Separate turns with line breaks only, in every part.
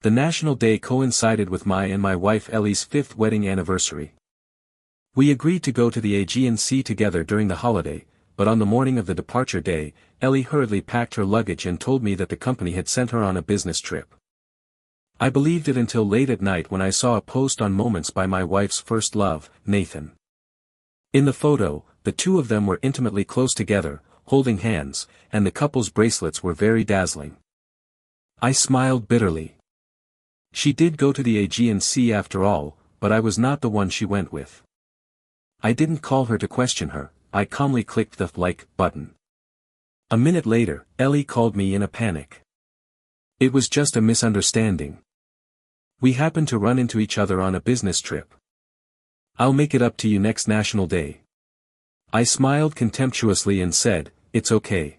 The National Day coincided with my and my wife Ellie's 5th wedding anniversary. We agreed to go to the Aegean Sea together during the holiday, but on the morning of the departure day, Ellie hurriedly packed her luggage and told me that the company had sent her on a business trip. I believed it until late at night when I saw a post on Moments by my wife's first love, Nathan. In the photo, the two of them were intimately close together, holding hands, and the couple's bracelets were very dazzling. I smiled bitterly. She did go to the Aegean Sea after all, but I was not the one she went with. I didn't call her to question her, I calmly clicked the like button. A minute later, Ellie called me in a panic. It was just a misunderstanding. We happened to run into each other on a business trip. I'll make it up to you next National Day. I smiled contemptuously and said, it's okay.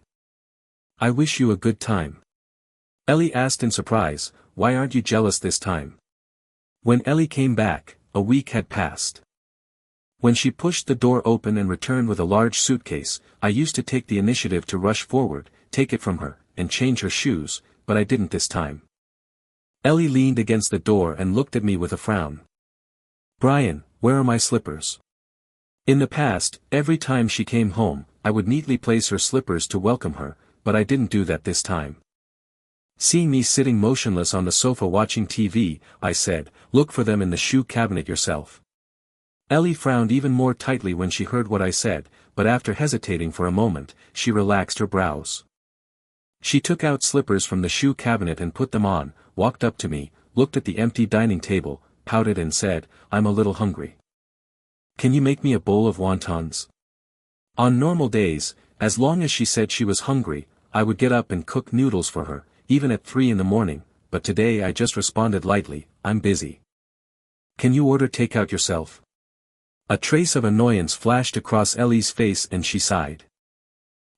I wish you a good time. Ellie asked in surprise, why aren't you jealous this time? When Ellie came back, a week had passed. When she pushed the door open and returned with a large suitcase, I used to take the initiative to rush forward, take it from her, and change her shoes, but I didn't this time. Ellie leaned against the door and looked at me with a frown. Brian, where are my slippers? In the past, every time she came home, I would neatly place her slippers to welcome her, but I didn't do that this time. Seeing me sitting motionless on the sofa watching TV, I said, look for them in the shoe cabinet yourself. Ellie frowned even more tightly when she heard what I said, but after hesitating for a moment, she relaxed her brows. She took out slippers from the shoe cabinet and put them on, walked up to me, looked at the empty dining table, pouted and said, I'm a little hungry. Can you make me a bowl of wontons? On normal days, as long as she said she was hungry, I would get up and cook noodles for her, even at 3 in the morning, but today I just responded lightly, I'm busy. Can you order takeout yourself? A trace of annoyance flashed across Ellie's face and she sighed.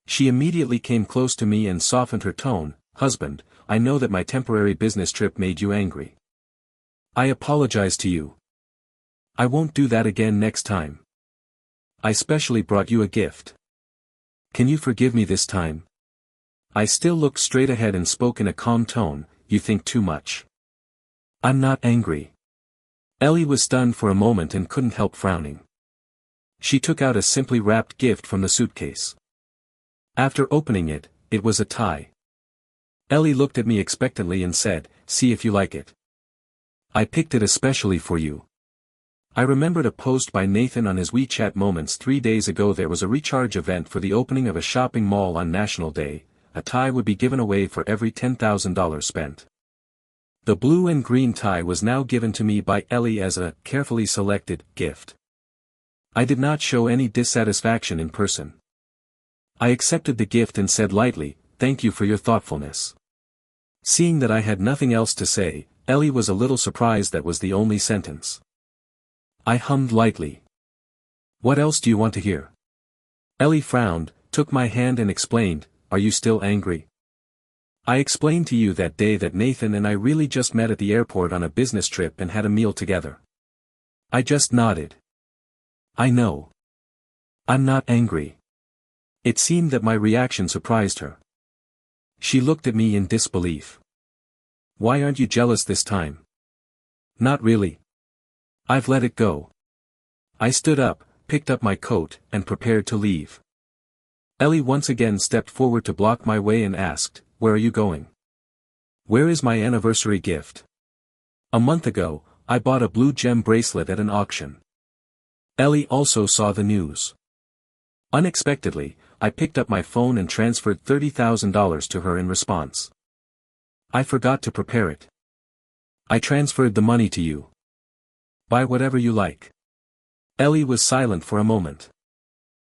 She immediately came close to me and softened her tone, husband, I know that my temporary business trip made you angry. I apologize to you. I won't do that again next time. I specially brought you a gift. Can you forgive me this time? I still looked straight ahead and spoke in a calm tone, you think too much. I'm not angry. Ellie was stunned for a moment and couldn't help frowning. She took out a simply wrapped gift from the suitcase. After opening it, it was a tie. Ellie looked at me expectantly and said, see if you like it. I picked it especially for you. I remembered a post by Nathan on his WeChat Moments 3 days ago. There was a recharge event for the opening of a shopping mall on National Day. A tie would be given away for every $10,000 spent. The blue and green tie was now given to me by Ellie as a carefully selected gift. I did not show any dissatisfaction in person. I accepted the gift and said lightly, thank you for your thoughtfulness. Seeing that I had nothing else to say, Ellie was a little surprised that was the only sentence. I hummed lightly. What else do you want to hear? Ellie frowned, took my hand and explained, are you still angry? I explained to you that day that Nathan and I really just met at the airport on a business trip and had a meal together. I just nodded. I know. I'm not angry. It seemed that my reaction surprised her. She looked at me in disbelief. Why aren't you jealous this time? Not really. I've let it go. I stood up, picked up my coat, and prepared to leave. Ellie once again stepped forward to block my way and asked, where are you going? Where is my anniversary gift? A month ago, I bought a blue gem bracelet at an auction. Ellie also saw the news. Unexpectedly, I picked up my phone and transferred $30,000 to her in response. I forgot to prepare it. I transferred the money to you. Buy whatever you like. Ellie was silent for a moment.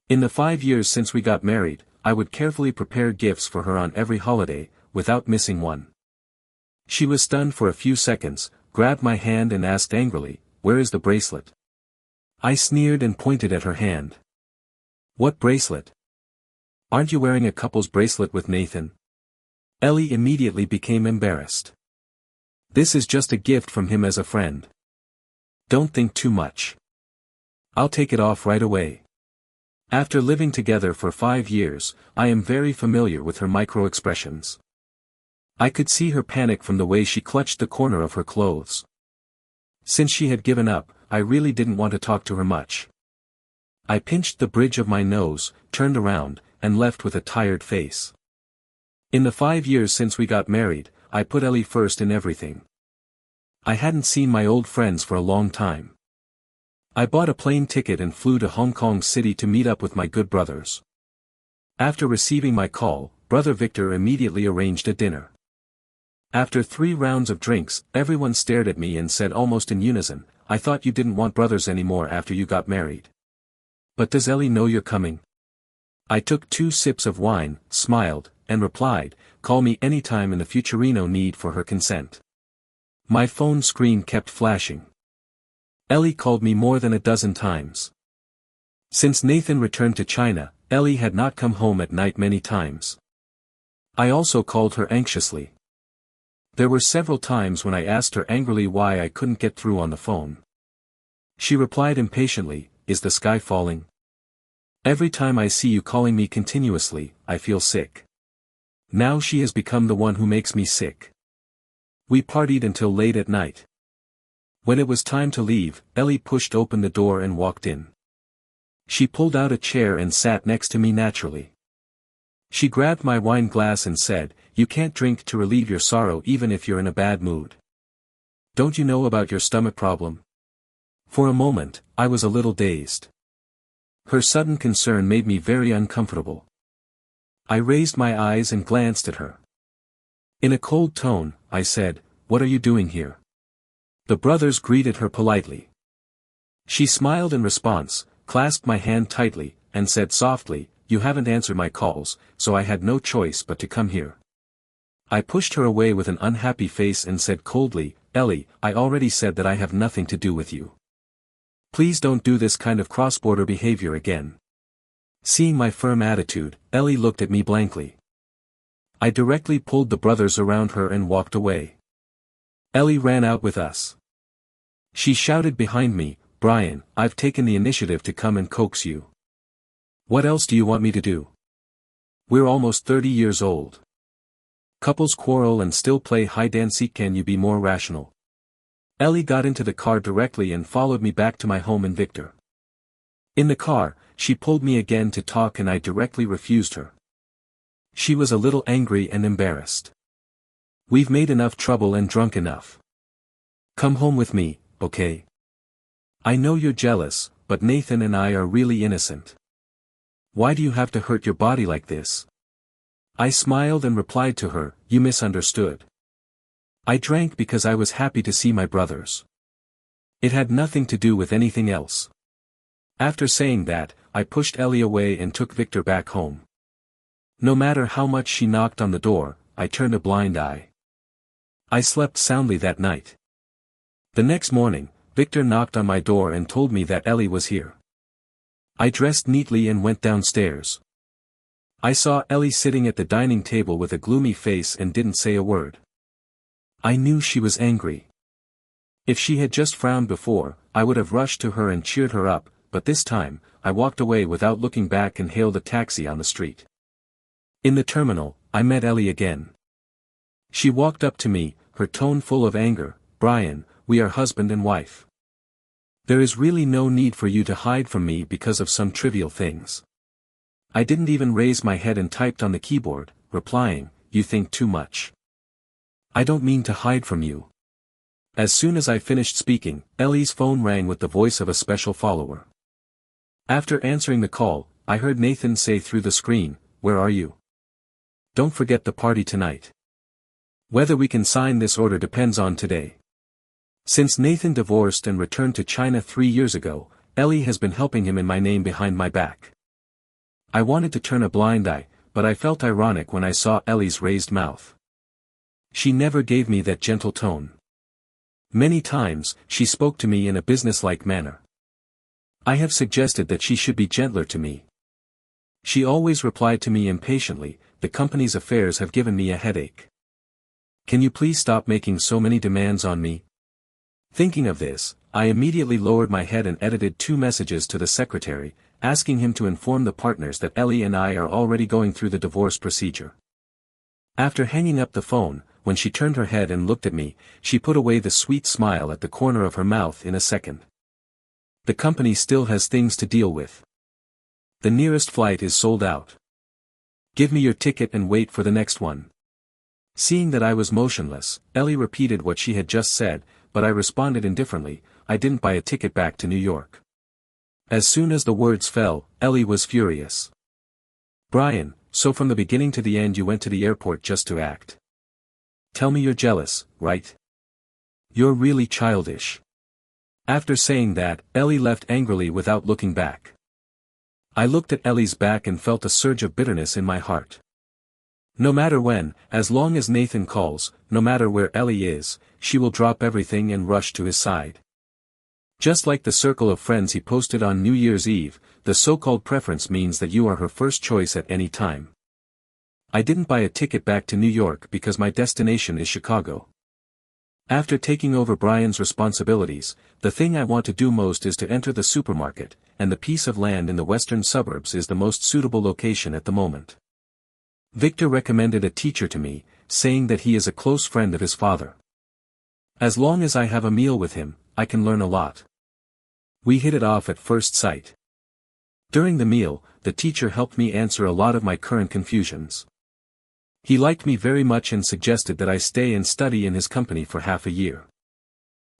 In the 5 years since we got married, I would carefully prepare gifts for her on every holiday, without missing one. She was stunned for a few seconds, grabbed my hand and asked angrily, where is the bracelet? I sneered and pointed at her hand. What bracelet? Aren't you wearing a couple's bracelet with Nathan? Ellie immediately became embarrassed. This is just a gift from him as a friend. Don't think too much. I'll take it off right away. After living together for 5 years, I am very familiar with her micro-expressions. I could see her panic from the way she clutched the corner of her clothes. Since she had given up, I really didn't want to talk to her much. I pinched the bridge of my nose, turned around, and left with a tired face. In the 5 years since we got married, I put Ellie first in everything. I hadn't seen my old friends for a long time. I bought a plane ticket and flew to Hong Kong City to meet up with my good brothers. After receiving my call, Brother Victor immediately arranged a dinner. After 3 rounds of drinks, everyone stared at me and said almost in unison, "I thought you didn't want brothers anymore after you got married. But does Ellie know you're coming?" I took 2 sips of wine, smiled, and replied, "Call me anytime in the futurino need for her consent." My phone screen kept flashing. Ellie called me more than a dozen times. Since Nathan returned to China, Ellie had not come home at night many times. I also called her anxiously. There were several times when I asked her angrily why I couldn't get through on the phone. She replied impatiently, "Is the sky falling? Every time I see you calling me continuously, I feel sick." Now she has become the one who makes me sick. We partied until late at night. When it was time to leave, Ellie pushed open the door and walked in. She pulled out a chair and sat next to me naturally. She grabbed my wine glass and said, "You can't drink to relieve your sorrow even if you're in a bad mood. Don't you know about your stomach problem?" For a moment, I was a little dazed. Her sudden concern made me very uncomfortable. I raised my eyes and glanced at her. In a cold tone, I said, "What are you doing here?" The brothers greeted her politely. She smiled in response, clasped my hand tightly, and said softly, "You haven't answered my calls, so I had no choice but to come here." I pushed her away with an unhappy face and said coldly, "Ellie, I already said that I have nothing to do with you. Please don't do this kind of cross-border behavior again." Seeing my firm attitude, Ellie looked at me blankly. I directly pulled the brothers around her and walked away. Ellie ran out with us. She shouted behind me, "Brian, I've taken the initiative to come and coax you. What else do you want me to do? We're almost 30 years old. Couples quarrel and still play hide-and-seek. Can you be more rational?" Ellie got into the car directly and followed me back to my home in Victor. In the car, she pulled me again to talk and I directly refused her. She was a little angry and embarrassed. "We've made enough trouble and drunk enough. Come home with me, okay? I know you're jealous, but Nathan and I are really innocent. Why do you have to hurt your body like this?" I smiled and replied to her, "You misunderstood. I drank because I was happy to see my brothers. It had nothing to do with anything else." After saying that, I pushed Ellie away and took Victor back home. No matter how much she knocked on the door, I turned a blind eye. I slept soundly that night. The next morning, Victor knocked on my door and told me that Ellie was here. I dressed neatly and went downstairs. I saw Ellie sitting at the dining table with a gloomy face and didn't say a word. I knew she was angry. If she had just frowned before, I would have rushed to her and cheered her up, but this time, I walked away without looking back and hailed a taxi on the street. In the terminal, I met Ellie again. She walked up to me, her tone full of anger, "Brian, we are husband and wife. There is really no need for you to hide from me because of some trivial things." I didn't even raise my head and typed on the keyboard, replying, "You think too much. I don't mean to hide from you." As soon as I finished speaking, Ellie's phone rang with the voice of a special follower. After answering the call, I heard Nathan say through the screen, "Where are you? Don't forget the party tonight. Whether we can sign this order depends on today." Since Nathan divorced and returned to China 3 years ago, Ellie has been helping him in my name behind my back. I wanted to turn a blind eye, but I felt ironic when I saw Ellie's raised mouth. She never gave me that gentle tone. Many times, she spoke to me in a businesslike manner. I have suggested that she should be gentler to me. She always replied to me impatiently, "The company's affairs have given me a headache. Can you please stop making so many demands on me?" Thinking of this, I immediately lowered my head and edited 2 messages to the secretary, asking him to inform the partners that Ellie and I are already going through the divorce procedure. After hanging up the phone, when she turned her head and looked at me, she put away the sweet smile at the corner of her mouth in a second. The company still has things to deal with. The nearest flight is sold out. Give me your ticket and wait for the next one. Seeing that I was motionless, Ellie repeated what she had just said, but I responded indifferently, I didn't buy a ticket back to New York. As soon as the words fell, Ellie was furious. Brian, so from the beginning to the end you went to the airport just to act. Tell me you're jealous, right? You're really childish. After saying that, Ellie left angrily without looking back. I looked at Ellie's back and felt a surge of bitterness in my heart. No matter when, as long as Nathan calls, no matter where Ellie is, she will drop everything and rush to his side. Just like the circle of friends he posted on New Year's Eve, the so-called preference means that you are her first choice at any time. I didn't buy a ticket back to New York because my destination is Chicago. After taking over Brian's responsibilities, the thing I want to do most is to enter the supermarket, and the piece of land in the western suburbs is the most suitable location at the moment. Victor recommended a teacher to me, saying that he is a close friend of his father. As long as I have a meal with him, I can learn a lot. We hit it off at first sight. During the meal, the teacher helped me answer a lot of my current confusions. He liked me very much and suggested that I stay and study in his company for half a year.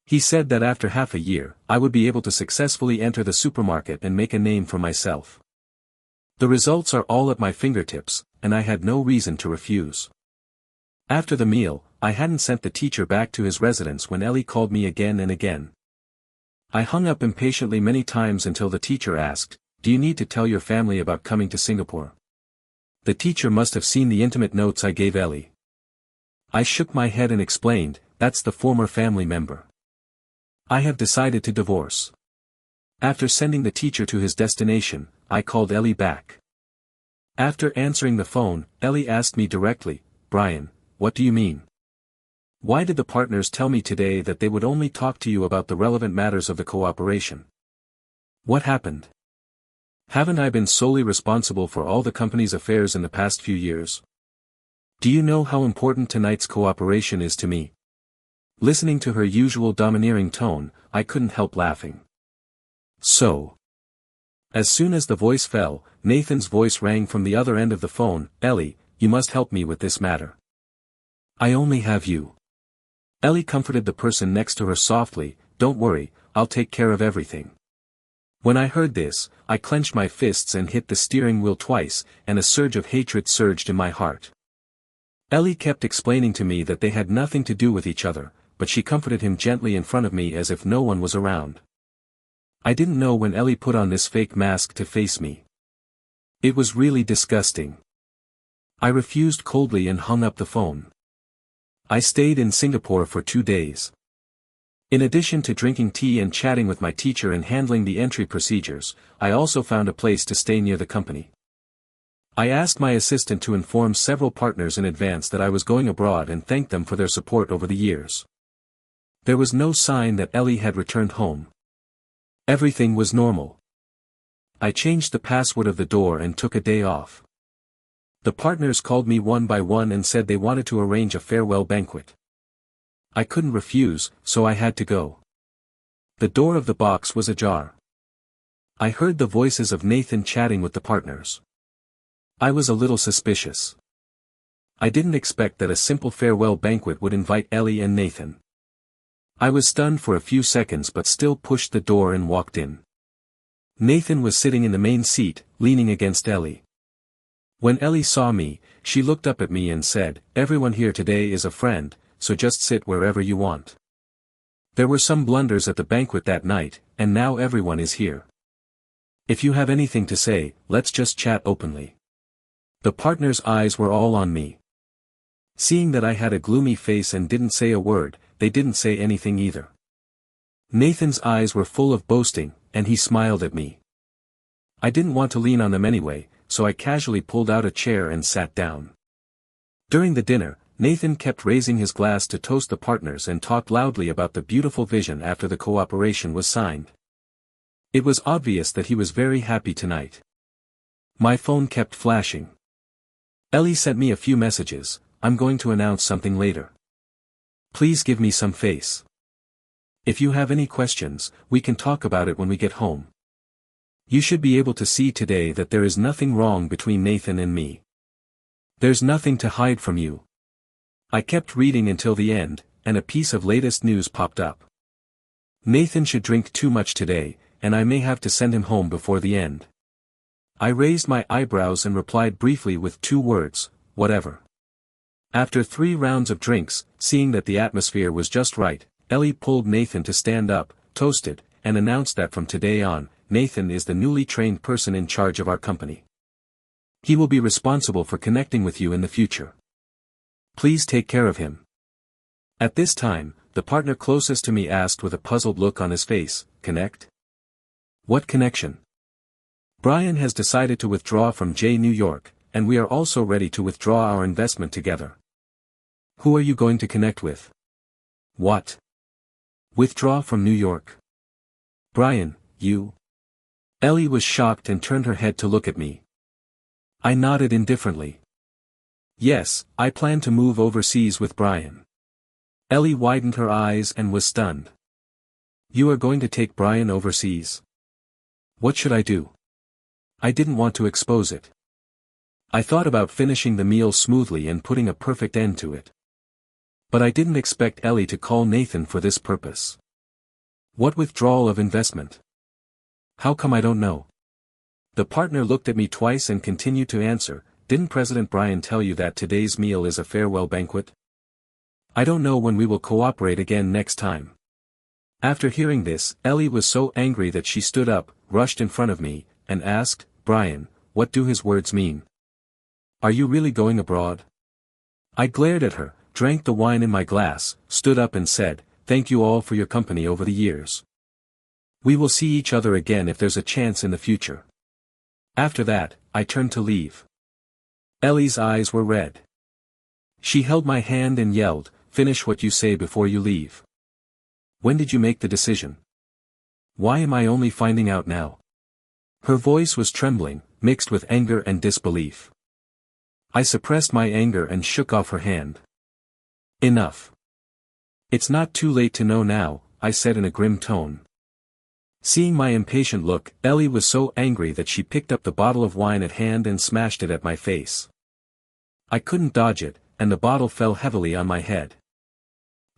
He said that after half a year, I would be able to successfully enter the supermarket and make a name for myself. The results are all at my fingertips, and I had no reason to refuse. After the meal, I hadn't sent the teacher back to his residence when Ellie called me again and again. I hung up impatiently many times until the teacher asked, "Do you need to tell your family about coming to Singapore?" The teacher must have seen the intimate notes I gave Ellie. I shook my head and explained, "That's the former family member. I have decided to divorce." After sending the teacher to his destination, I called Ellie back. After answering the phone, Ellie asked me directly, "Brian, what do you mean? Why did the partners tell me today that they would only talk to you about the relevant matters of the cooperation? What happened? Haven't I been solely responsible for all the company's affairs in the past few years? Do you know how important tonight's cooperation is to me?" Listening to her usual domineering tone, I couldn't help laughing. So. As soon as the voice fell, Nathan's voice rang from the other end of the phone, "Ellie, you must help me with this matter. I only have you." Ellie comforted the person next to her softly, "Don't worry, I'll take care of everything." When I heard this, I clenched my fists and hit the steering wheel twice, and a surge of hatred surged in my heart. Ellie kept explaining to me that they had nothing to do with each other, but she comforted him gently in front of me as if no one was around. I didn't know when Ellie put on this fake mask to face me. It was really disgusting. I refused coldly and hung up the phone. I stayed in Singapore for 2 days. In addition to drinking tea and chatting with my teacher and handling the entry procedures, I also found a place to stay near the company. I asked my assistant to inform several partners in advance that I was going abroad and thanked them for their support over the years. There was no sign that Ellie had returned home. Everything was normal. I changed the password of the door and took a day off. The partners called me one by one and said they wanted to arrange a farewell banquet. I couldn't refuse, so I had to go. The door of the box was ajar. I heard the voices of Nathan chatting with the partners. I was a little suspicious. I didn't expect that a simple farewell banquet would invite Ellie and Nathan. I was stunned for a few seconds but still pushed the door and walked in. Nathan was sitting in the main seat, leaning against Ellie. When Ellie saw me, she looked up at me and said, "Everyone here today is a friend, so just sit wherever you want." There were some blunders at the banquet that night, and now everyone is here. If you have anything to say, let's just chat openly. The partners' eyes were all on me. Seeing that I had a gloomy face and didn't say a word, they didn't say anything either. Nathan's eyes were full of boasting, and he smiled at me. I didn't want to lean on them anyway, so I casually pulled out a chair and sat down. During the dinner, Nathan kept raising his glass to toast the partners and talked loudly about the beautiful vision after the cooperation was signed. It was obvious that he was very happy tonight. My phone kept flashing. Ellie sent me a few messages. I'm going to announce something later. Please give me some face. If you have any questions, we can talk about it when we get home. You should be able to see today that there is nothing wrong between Nathan and me. There's nothing to hide from you. I kept reading until the end, and a piece of latest news popped up. Nathan should drink too much today, and I may have to send him home before the end. I raised my eyebrows and replied briefly with 2 words, whatever. After 3 rounds of drinks, seeing that the atmosphere was just right, Ellie pulled Nathan to stand up, toasted, and announced that from today on, Nathan is the newly trained person in charge of our company. He will be responsible for connecting with you in the future. Please take care of him. At this time, the partner closest to me asked with a puzzled look on his face, connect? What connection? Brian has decided to withdraw from New York, and we are also ready to withdraw our investment together. Who are you going to connect with? What? Withdraw from New York? Brian, you? Ellie was shocked and turned her head to look at me. I nodded indifferently. Yes, I plan to move overseas with Brian. Ellie widened her eyes and was stunned. You are going to take Brian overseas? What should I do? I didn't want to expose it. I thought about finishing the meal smoothly and putting a perfect end to it. But I didn't expect Ellie to call Nathan for this purpose. What withdrawal of investment? How come I don't know? The partner looked at me twice and continued to answer, didn't President Brian tell you that today's meal is a farewell banquet? I don't know when we will cooperate again next time. After hearing this, Ellie was so angry that she stood up, rushed in front of me, and asked, Brian, what do his words mean? Are you really going abroad? I glared at her, drank the wine in my glass, stood up and said, thank you all for your company over the years. We will see each other again if there's a chance in the future. After that, I turned to leave. Ellie's eyes were red. She held my hand and yelled, finish what you say before you leave. When did you make the decision? Why am I only finding out now? Her voice was trembling, mixed with anger and disbelief. I suppressed my anger and shook off her hand. Enough. It's not too late to know now, I said in a grim tone. Seeing my impatient look, Ellie was so angry that she picked up the bottle of wine at hand and smashed it at my face. I couldn't dodge it, and the bottle fell heavily on my head.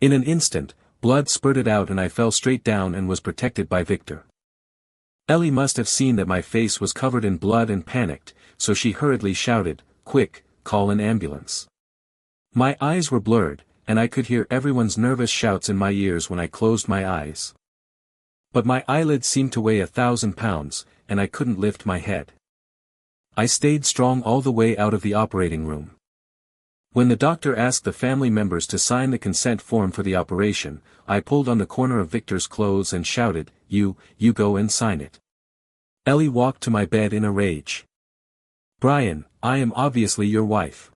In an instant, blood spurted out and I fell straight down and was protected by Victor. Ellie must have seen that my face was covered in blood and panicked, so she hurriedly shouted, quick, call an ambulance. My eyes were blurred, and I could hear everyone's nervous shouts in my ears when I closed my eyes. But my eyelids seemed to weigh 1,000 pounds, and I couldn't lift my head. I stayed strong all the way out of the operating room. When the doctor asked the family members to sign the consent form for the operation, I pulled on the corner of Victor's clothes and shouted, you go and sign it. Ellie walked to my bed in a rage. Brian, I am obviously your wife.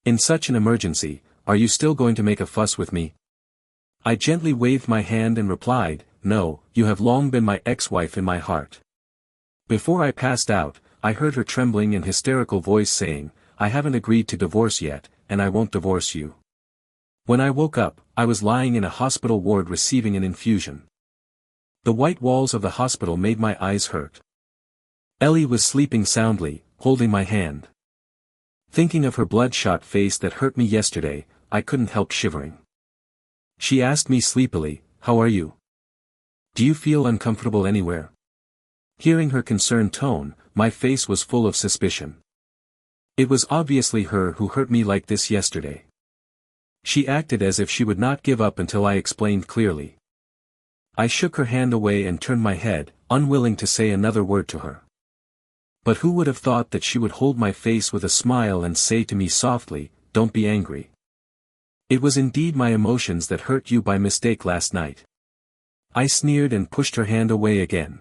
In such an emergency, are you still going to make a fuss with me? I gently waved my hand and replied, no, you have long been my ex-wife in my heart. Before I passed out, I heard her trembling and hysterical voice saying, I haven't agreed to divorce yet, and I won't divorce you. When I woke up, I was lying in a hospital ward receiving an infusion. The white walls of the hospital made my eyes hurt. Ellie was sleeping soundly, holding my hand. Thinking of her bloodshot face that hurt me yesterday, I couldn't help shivering. She asked me sleepily, how are you? Do you feel uncomfortable anywhere? Hearing her concerned tone, my face was full of suspicion. It was obviously her who hurt me like this yesterday. She acted as if she would not give up until I explained clearly. I shook her hand away and turned my head, unwilling to say another word to her. But who would have thought that she would hold my face with a smile and say to me softly, don't be angry. It was indeed my emotions that hurt you by mistake last night. I sneered and pushed her hand away again.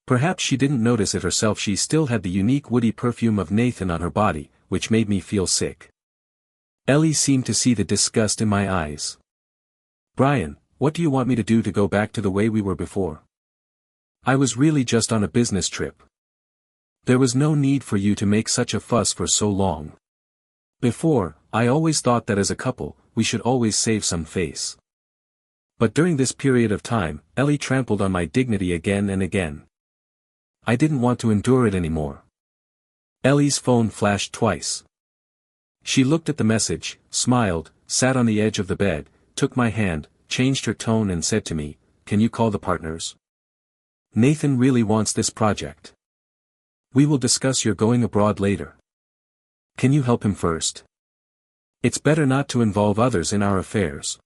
Perhaps she didn't notice it herself, she still had the unique woody perfume of Nathan on her body, which made me feel sick. Ellie seemed to see the disgust in my eyes. Brian, what do you want me to do to go back to the way we were before? I was really just on a business trip. There was no need for you to make such a fuss for so long. Before, I always thought that as a couple, we should always save some face. But during this period of time, Ellie trampled on my dignity again and again. I didn't want to endure it anymore. Ellie's phone flashed twice. She looked at the message, smiled, sat on the edge of the bed, took my hand, changed her tone and said to me, "Can you call the partners? Nathan really wants this project. We will discuss your going abroad later. Can you help him first? It's better not to involve others in our affairs."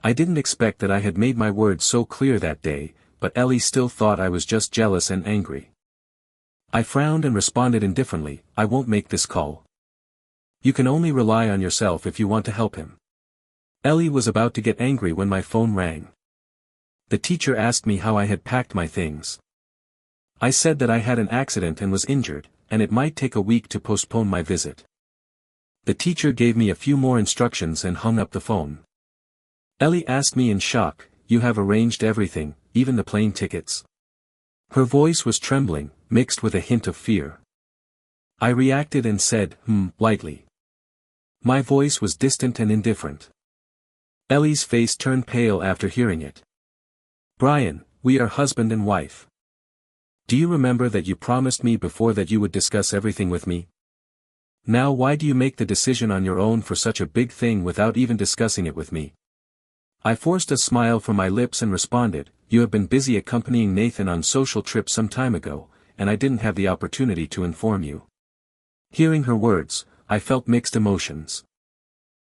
I didn't expect that I had made my words so clear that day, but Ellie still thought I was just jealous and angry. I frowned and responded indifferently, "I won't make this call. You can only rely on yourself if you want to help him." Ellie was about to get angry when my phone rang. The teacher asked me how I had packed my things. I said that I had an accident and was injured, and it might take a week to postpone my visit. The teacher gave me a few more instructions and hung up the phone. Ellie asked me in shock, "You have arranged everything, even the plane tickets?" Her voice was trembling, mixed with a hint of fear. I reacted and said, lightly. My voice was distant and indifferent. Ellie's face turned pale after hearing it. "Brian, we are husband and wife. Do you remember that you promised me before that you would discuss everything with me? Now why do you make the decision on your own for such a big thing without even discussing it with me?" I forced a smile from my lips and responded, "You have been busy accompanying Nathan on social trips some time ago, and I didn't have the opportunity to inform you." Hearing her words, I felt mixed emotions.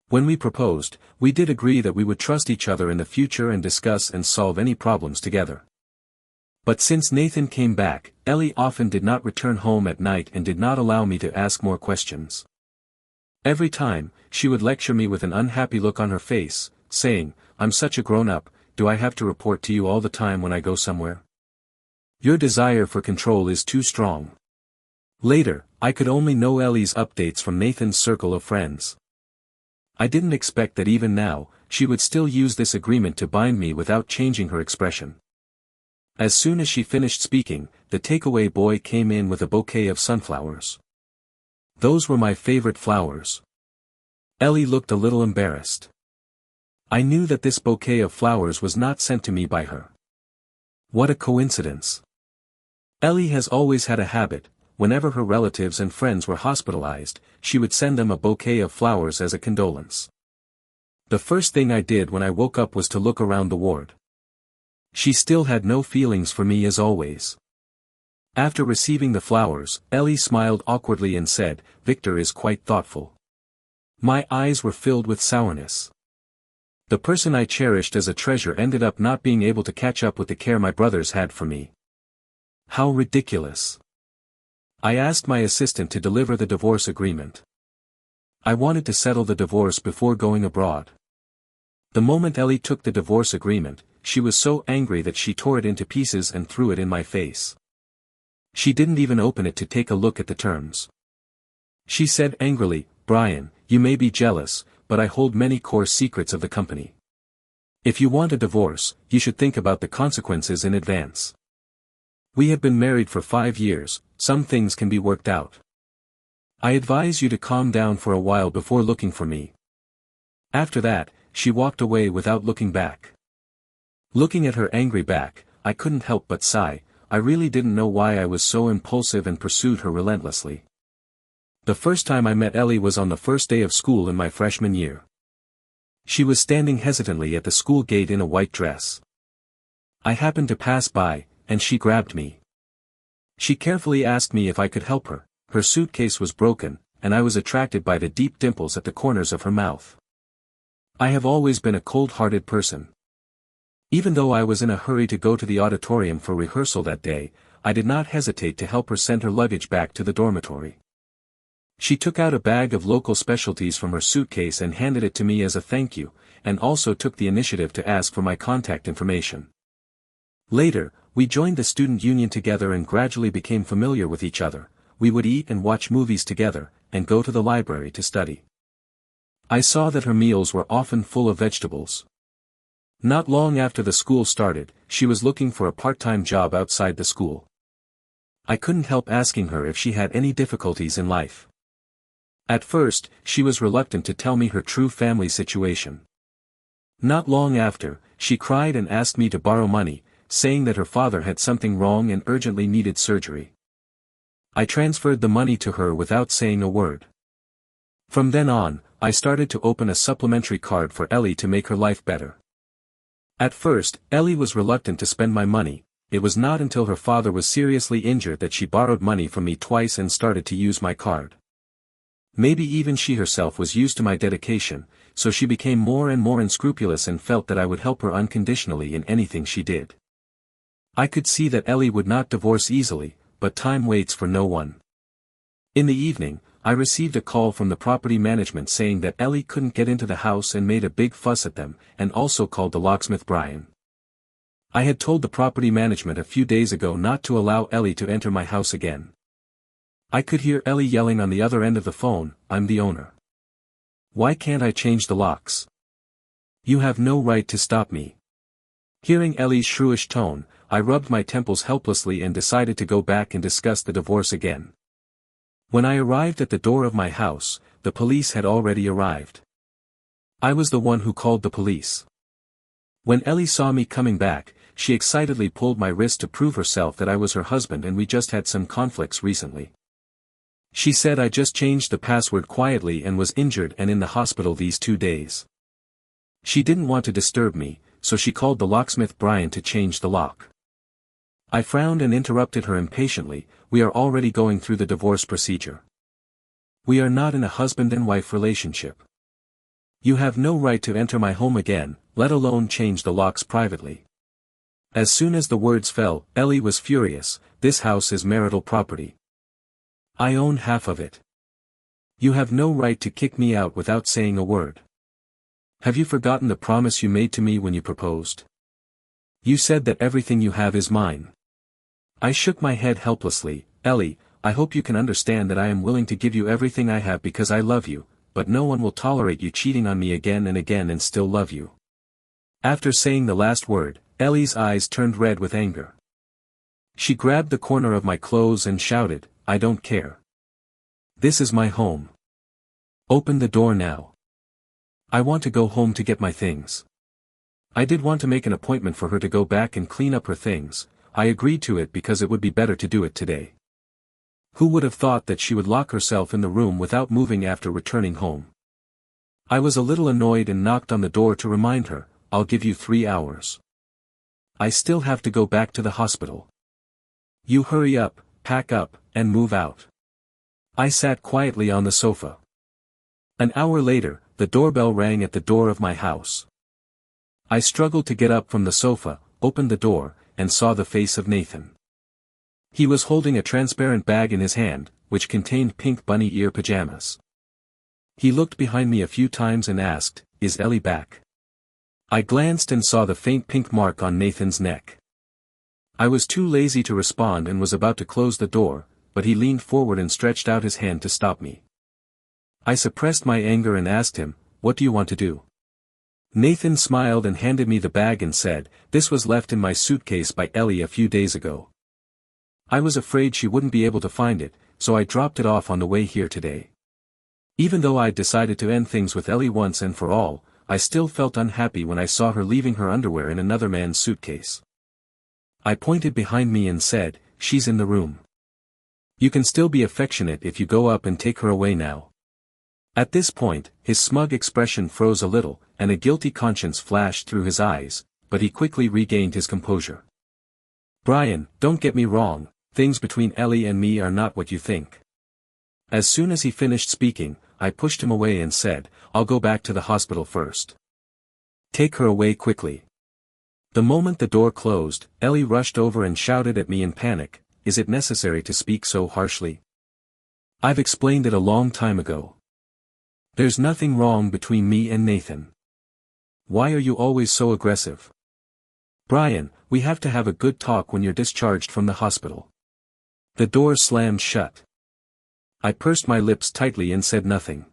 When we proposed, we did agree that we would trust each other in the future and discuss and solve any problems together. But since Nathan came back, Ellie often did not return home at night and did not allow me to ask more questions. Every time, she would lecture me with an unhappy look on her face, saying, "I'm such a grown-up, do I have to report to you all the time when I go somewhere? Your desire for control is too strong." Later, I could only know Ellie's updates from Nathan's circle of friends. I didn't expect that even now, she would still use this agreement to bind me without changing her expression. As soon as she finished speaking, the takeaway boy came in with a bouquet of sunflowers. Those were my favorite flowers. Ellie looked a little embarrassed. I knew that this bouquet of flowers was not sent to me by her. What a coincidence. Ellie has always had a habit. Whenever her relatives and friends were hospitalized, she would send them a bouquet of flowers as a condolence. The first thing I did when I woke up was to look around the ward. She still had no feelings for me as always. After receiving the flowers, Ellie smiled awkwardly and said, "Victor is quite thoughtful." My eyes were filled with sourness. The person I cherished as a treasure ended up not being able to catch up with the care my brothers had for me. How ridiculous. I asked my assistant to deliver the divorce agreement. I wanted to settle the divorce before going abroad. The moment Ellie took the divorce agreement, she was so angry that she tore it into pieces and threw it in my face. She didn't even open it to take a look at the terms. She said angrily, "Brian, you may be jealous, but I hold many core secrets of the company. If you want a divorce, you should think about the consequences in advance. We have been married for 5 years, some things can be worked out. I advise you to calm down for a while before looking for me." After that, she walked away without looking back. Looking at her angry back, I couldn't help but sigh. I really didn't know why I was so impulsive and pursued her relentlessly. The first time I met Ellie was on the first day of school in my freshman year. She was standing hesitantly at the school gate in a white dress. I happened to pass by, and she grabbed me. She carefully asked me if I could help her. Her suitcase was broken, and I was attracted by the deep dimples at the corners of her mouth. I have always been a cold-hearted person. Even though I was in a hurry to go to the auditorium for rehearsal that day, I did not hesitate to help her send her luggage back to the dormitory. She took out a bag of local specialties from her suitcase and handed it to me as a thank you, and also took the initiative to ask for my contact information. Later, we joined the student union together and gradually became familiar with each other. We would eat and watch movies together, and go to the library to study. I saw that her meals were often full of vegetables. Not long after the school started, she was looking for a part-time job outside the school. I couldn't help asking her if she had any difficulties in life. At first, she was reluctant to tell me her true family situation. Not long after, she cried and asked me to borrow money, saying that her father had something wrong and urgently needed surgery. I transferred the money to her without saying a word. From then on, I started to open a supplementary card for Ellie to make her life better. At first, Ellie was reluctant to spend my money. It was not until her father was seriously injured that she borrowed money from me twice and started to use my card. Maybe even she herself was used to my dedication, so she became more and more unscrupulous and felt that I would help her unconditionally in anything she did. I could see that Ellie would not divorce easily, but time waits for no one. In the evening, I received a call from the property management saying that Ellie couldn't get into the house and made a big fuss at them, and also called the locksmith Brian. I had told the property management a few days ago not to allow Ellie to enter my house again. I could hear Ellie yelling on the other end of the phone, "I'm the owner. Why can't I change the locks? You have no right to stop me." Hearing Ellie's shrewish tone, I rubbed my temples helplessly and decided to go back and discuss the divorce again. When I arrived at the door of my house, the police had already arrived. I was the one who called the police. When Ellie saw me coming back, she excitedly pulled my wrist to prove herself that I was her husband and we just had some conflicts recently. She said I just changed the password quietly and was injured and in the hospital these 2 days. She didn't want to disturb me, so she called the locksmith Brian to change the lock. I frowned and interrupted her impatiently, "We are already going through the divorce procedure. We are not in a husband and wife relationship. You have no right to enter my home again, let alone change the locks privately." As soon as the words fell, Ellie was furious. "This house is marital property. I own half of it. You have no right to kick me out without saying a word. Have you forgotten the promise you made to me when you proposed? You said that everything you have is mine." I shook my head helplessly. "Ellie, I hope you can understand that I am willing to give you everything I have because I love you, but no one will tolerate you cheating on me again and again and still love you." After saying the last word, Ellie's eyes turned red with anger. She grabbed the corner of my clothes and shouted, "I don't care. This is my home. Open the door now. I want to go home to get my things." I did want to make an appointment for her to go back and clean up her things. I agreed to it because it would be better to do it today. Who would have thought that she would lock herself in the room without moving after returning home? I was a little annoyed and knocked on the door to remind her, "I'll give you 3 hours. I still have to go back to the hospital. You hurry up, pack up, and move out." I sat quietly on the sofa. An hour later, the doorbell rang at the door of my house. I struggled to get up from the sofa, opened the door, and saw the face of Nathan. He was holding a transparent bag in his hand, which contained pink bunny ear pajamas. He looked behind me a few times and asked, "Is Ellie back?" I glanced and saw the faint pink mark on Nathan's neck. I was too lazy to respond and was about to close the door, but he leaned forward and stretched out his hand to stop me. I suppressed my anger and asked him, "What do you want to do?" Nathan smiled and handed me the bag and said, "This was left in my suitcase by Ellie a few days ago. I was afraid she wouldn't be able to find it, so I dropped it off on the way here today." Even though I'd decided to end things with Ellie once and for all, I still felt unhappy when I saw her leaving her underwear in another man's suitcase. I pointed behind me and said, "She's in the room. You can still be affectionate if you go up and take her away now." At this point, his smug expression froze a little, and a guilty conscience flashed through his eyes, but he quickly regained his composure. "Brian, don't get me wrong, things between Ellie and me are not what you think." As soon as he finished speaking, I pushed him away and said, "I'll go back to the hospital first. Take her away quickly." The moment the door closed, Ellie rushed over and shouted at me in panic, "Is it necessary to speak so harshly? I've explained it a long time ago. There's nothing wrong between me and Nathan. Why are you always so aggressive? Brian, we have to have a good talk when you're discharged from the hospital." The door slammed shut. I pursed my lips tightly and said nothing.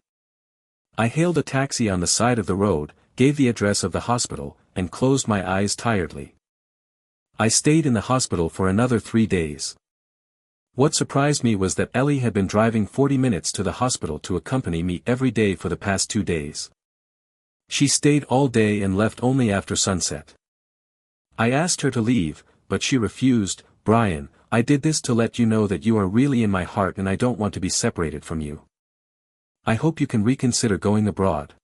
I hailed a taxi on the side of the road, gave the address of the hospital, and closed my eyes tiredly. I stayed in the hospital for another 3 days. What surprised me was that Ellie had been driving 40 minutes to the hospital to accompany me every day for the past 2 days. She stayed all day and left only after sunset. I asked her to leave, but she refused. "Brian, I did this to let you know that you are really in my heart and I don't want to be separated from you. I hope you can reconsider going abroad."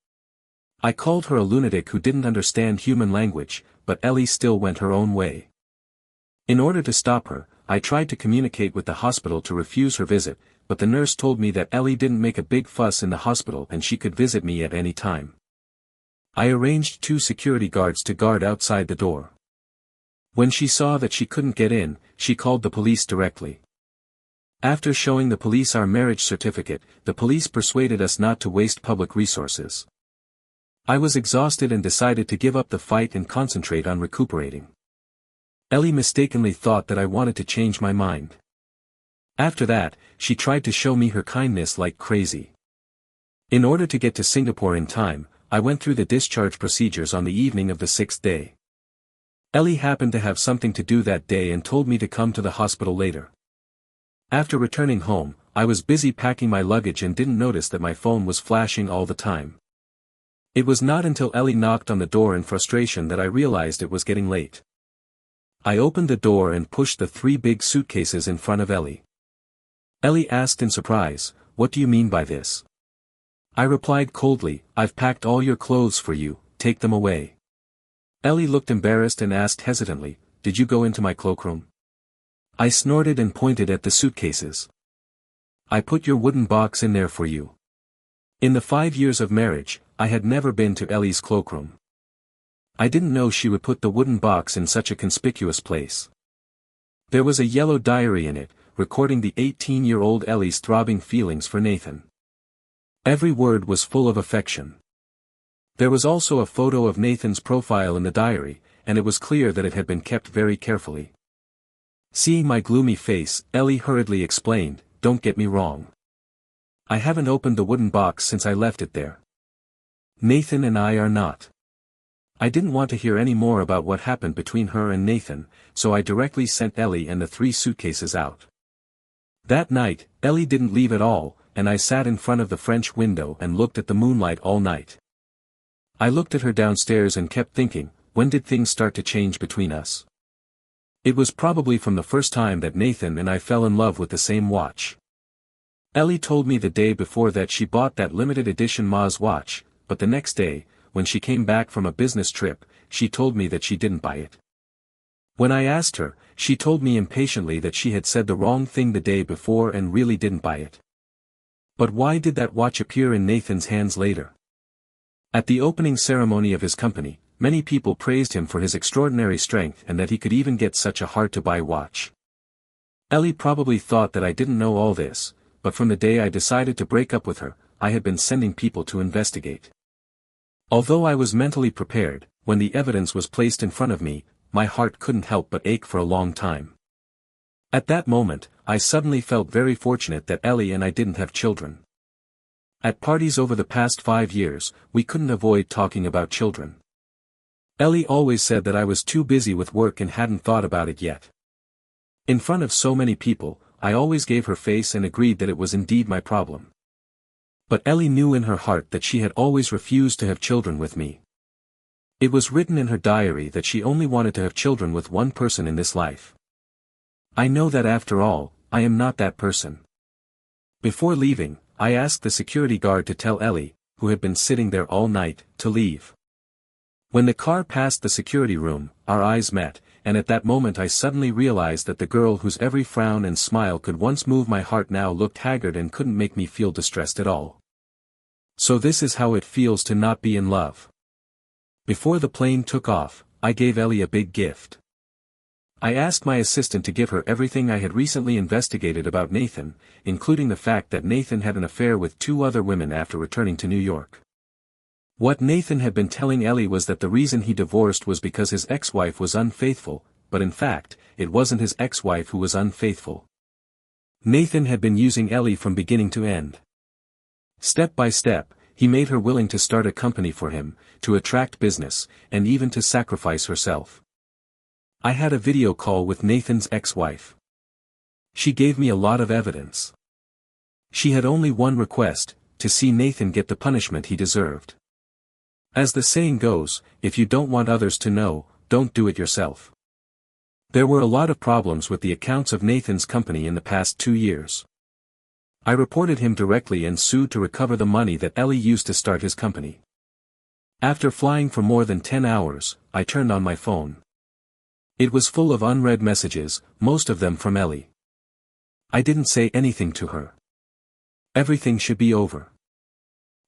I called her a lunatic who didn't understand human language, but Ellie still went her own way. In order to stop her, I tried to communicate with the hospital to refuse her visit, but the nurse told me that Ellie didn't make a big fuss in the hospital and she could visit me at any time. I arranged 2 security guards to guard outside the door. When she saw that she couldn't get in, she called the police directly. After showing the police our marriage certificate, the police persuaded us not to waste public resources. I was exhausted and decided to give up the fight and concentrate on recuperating. Ellie mistakenly thought that I wanted to change my mind. After that, she tried to show me her kindness like crazy. In order to get to Singapore in time, I went through the discharge procedures on the evening of the 6th day. Ellie happened to have something to do that day and told me to come to the hospital later. After returning home, I was busy packing my luggage and didn't notice that my phone was flashing all the time. It was not until Ellie knocked on the door in frustration that I realized it was getting late. I opened the door and pushed the 3 big suitcases in front of Ellie. Ellie asked in surprise, "What do you mean by this?" I replied coldly, "I've packed all your clothes for you, take them away." Ellie looked embarrassed and asked hesitantly, "Did you go into my cloakroom?" I snorted and pointed at the suitcases. "I put your wooden box in there for you." In the 5 years of marriage, I had never been to Ellie's cloakroom. I didn't know she would put the wooden box in such a conspicuous place. There was a yellow diary in it, recording the 18-year-old Ellie's throbbing feelings for Nathan. Every word was full of affection. There was also a photo of Nathan's profile in the diary, and it was clear that it had been kept very carefully. Seeing my gloomy face, Ellie hurriedly explained, "Don't get me wrong. I haven't opened the wooden box since I left it there. Nathan and I are not." I didn't want to hear any more about what happened between her and Nathan, so I directly sent Ellie and the 3 suitcases out. That night, Ellie didn't leave at all, and I sat in front of the French window and looked at the moonlight all night. I looked at her downstairs and kept thinking, when did things start to change between us? It was probably from the first time that Nathan and I fell in love with the same watch. Ellie told me the day before that she bought that limited edition Maz watch, but the next day, when she came back from a business trip, she told me that she didn't buy it. When I asked her, she told me impatiently that she had said the wrong thing the day before and really didn't buy it. But why did that watch appear in Nathan's hands later? At the opening ceremony of his company, many people praised him for his extraordinary strength and that he could even get such a hard-to-buy watch. Ellie probably thought that I didn't know all this, but from the day I decided to break up with her, I had been sending people to investigate. Although I was mentally prepared, when the evidence was placed in front of me, my heart couldn't help but ache for a long time. At that moment, I suddenly felt very fortunate that Ellie and I didn't have children. At parties over the past 5 years, we couldn't avoid talking about children. Ellie always said that I was too busy with work and hadn't thought about it yet. In front of so many people, I always gave her face and agreed that it was indeed my problem. But Ellie knew in her heart that she had always refused to have children with me. It was written in her diary that she only wanted to have children with one person in this life. I know that after all, I am not that person. Before leaving, I asked the security guard to tell Ellie, who had been sitting there all night, to leave. When the car passed the security room, our eyes met, and at that moment I suddenly realized that the girl whose every frown and smile could once move my heart now looked haggard and couldn't make me feel distressed at all. So this is how it feels to not be in love. Before the plane took off, I gave Ellie a big gift. I asked my assistant to give her everything I had recently investigated about Nathan, including the fact that Nathan had an affair with 2 other women after returning to New York. What Nathan had been telling Ellie was that the reason he divorced was because his ex-wife was unfaithful, but in fact, it wasn't his ex-wife who was unfaithful. Nathan had been using Ellie from beginning to end. Step by step, he made her willing to start a company for him, to attract business, and even to sacrifice herself. I had a video call with Nathan's ex-wife. She gave me a lot of evidence. She had only one request, to see Nathan get the punishment he deserved. As the saying goes, if you don't want others to know, don't do it yourself. There were a lot of problems with the accounts of Nathan's company in the past 2 years. I reported him directly and sued to recover the money that Ellie used to start his company. After flying for more than 10 hours, I turned on my phone. It was full of unread messages, most of them from Ellie. I didn't say anything to her. Everything should be over.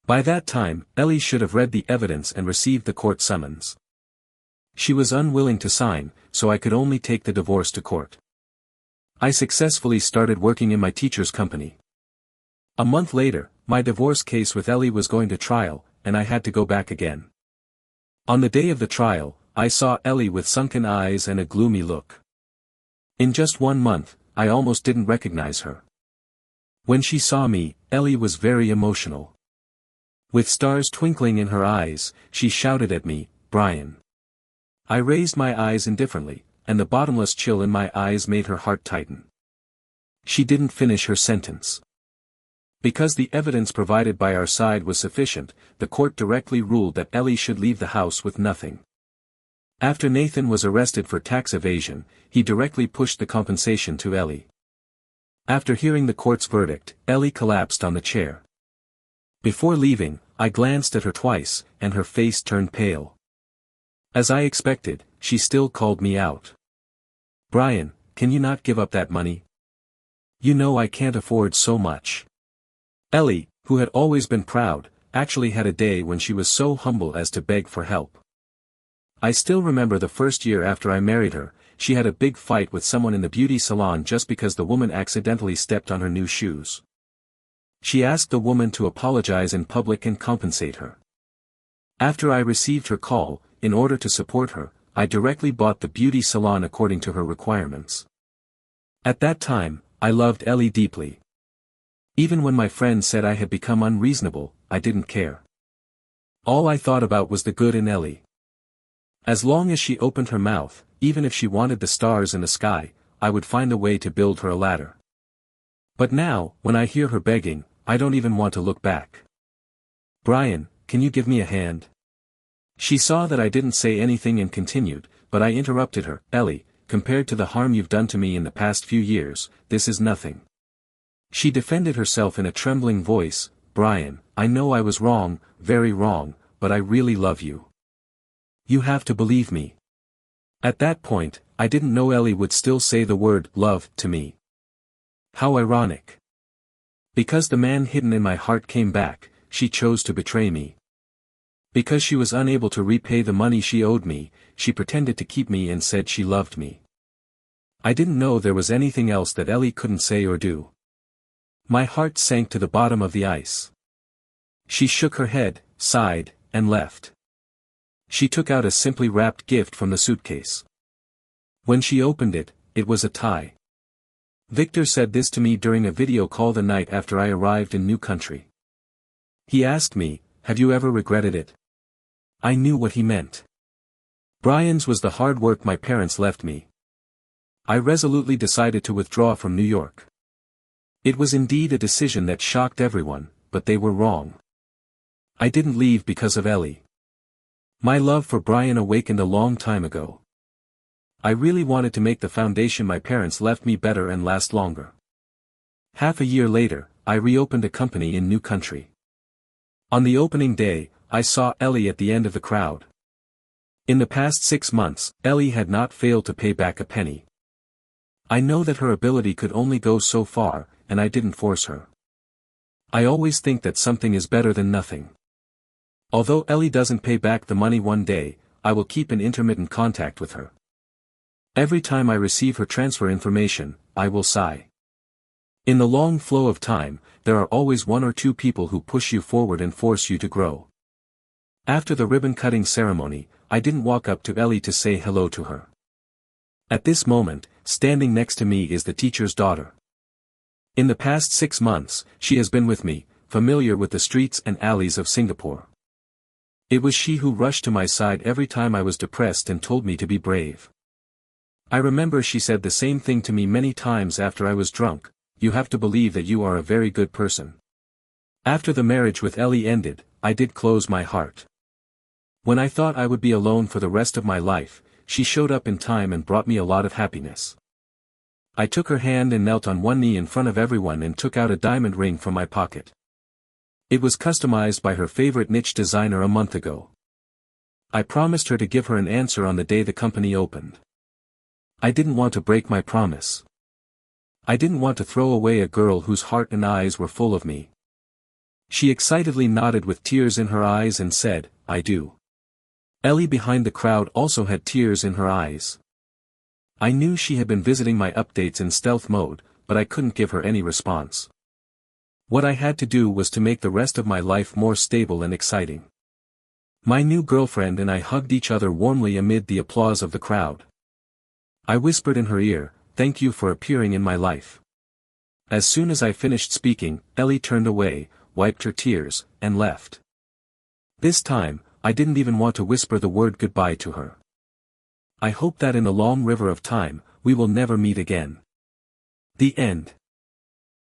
By that time, Ellie should have read the evidence and received the court summons. She was unwilling to sign, so I could only take the divorce to court. I successfully started working in my teacher's company. A month later, my divorce case with Ellie was going to trial, and I had to go back again. On the day of the trial, I saw Ellie with sunken eyes and a gloomy look. In just 1 month, I almost didn't recognize her. When she saw me, Ellie was very emotional. With stars twinkling in her eyes, she shouted at me, "Brian." I raised my eyes indifferently, and the bottomless chill in my eyes made her heart tighten. She didn't finish her sentence. Because the evidence provided by our side was sufficient, the court directly ruled that Ellie should leave the house with nothing. After Nathan was arrested for tax evasion, he directly pushed the compensation to Ellie. After hearing the court's verdict, Ellie collapsed on the chair. Before leaving, I glanced at her twice, and her face turned pale. As I expected, she still called me out. "Brian, can you not give up that money? You know I can't afford so much." Ellie, who had always been proud, actually had a day when she was so humble as to beg for help. I still remember the first year after I married her, she had a big fight with someone in the beauty salon just because the woman accidentally stepped on her new shoes. She asked the woman to apologize in public and compensate her. After I received her call, in order to support her, I directly bought the beauty salon according to her requirements. At that time, I loved Ellie deeply. Even when my friends said I had become unreasonable, I didn't care. All I thought about was the good in Ellie. As long as she opened her mouth, even if she wanted the stars in the sky, I would find a way to build her a ladder. But now, when I hear her begging, I don't even want to look back. "Brian, can you give me a hand?" She saw that I didn't say anything and continued, but I interrupted her. "Ellie, compared to the harm you've done to me in the past few years, this is nothing." She defended herself in a trembling voice, "Brian, I know I was wrong, very wrong, but I really love you. You have to believe me." At that point, I didn't know Ellie would still say the word "love" to me. How ironic. Because the man hidden in my heart came back, she chose to betray me. Because she was unable to repay the money she owed me, she pretended to keep me and said she loved me. I didn't know there was anything else that Ellie couldn't say or do. My heart sank to the bottom of the ice. She shook her head, sighed, and left. She took out a simply wrapped gift from the suitcase. When she opened it, it was a tie. Victor said this to me during a video call the night after I arrived in new country. He asked me, "Have you ever regretted it?" I knew what he meant. Brian's was the hard work my parents left me. I resolutely decided to withdraw from New York. It was indeed a decision that shocked everyone, but they were wrong. I didn't leave because of Ellie. My love for Brian awakened a long time ago. I really wanted to make the foundation my parents left me better and last longer. Half a year later, I reopened a company in new country. On the opening day, I saw Ellie at the end of the crowd. In the past 6 months, Ellie had not failed to pay back a penny. I know that her ability could only go so far, and I didn't force her. I always think that something is better than nothing. Although Ellie doesn't pay back the money one day, I will keep in intermittent contact with her. Every time I receive her transfer information, I will sigh. In the long flow of time, there are always 1 or 2 people who push you forward and force you to grow. After the ribbon-cutting ceremony, I didn't walk up to Ellie to say hello to her. At this moment, standing next to me is the teacher's daughter. In the past 6 months, she has been with me, familiar with the streets and alleys of Singapore. It was she who rushed to my side every time I was depressed and told me to be brave. I remember she said the same thing to me many times after I was drunk, you have to believe that you are a very good person. After the marriage with Ellie ended, I did close my heart. When I thought I would be alone for the rest of my life, she showed up in time and brought me a lot of happiness. I took her hand and knelt on one knee in front of everyone and took out a diamond ring from my pocket. It was customized by her favorite niche designer a month ago. I promised her to give her an answer on the day the company opened. I didn't want to break my promise. I didn't want to throw away a girl whose heart and eyes were full of me. She excitedly nodded with tears in her eyes and said, I do. Ellie behind the crowd also had tears in her eyes. I knew she had been visiting my updates in stealth mode, but I couldn't give her any response. What I had to do was to make the rest of my life more stable and exciting. My new girlfriend and I hugged each other warmly amid the applause of the crowd. I whispered in her ear, thank you for appearing in my life. As soon as I finished speaking, Ellie turned away, wiped her tears, and left. This time, I didn't even want to whisper the word goodbye to her. I hope that in the long river of time, we will never meet again. The end.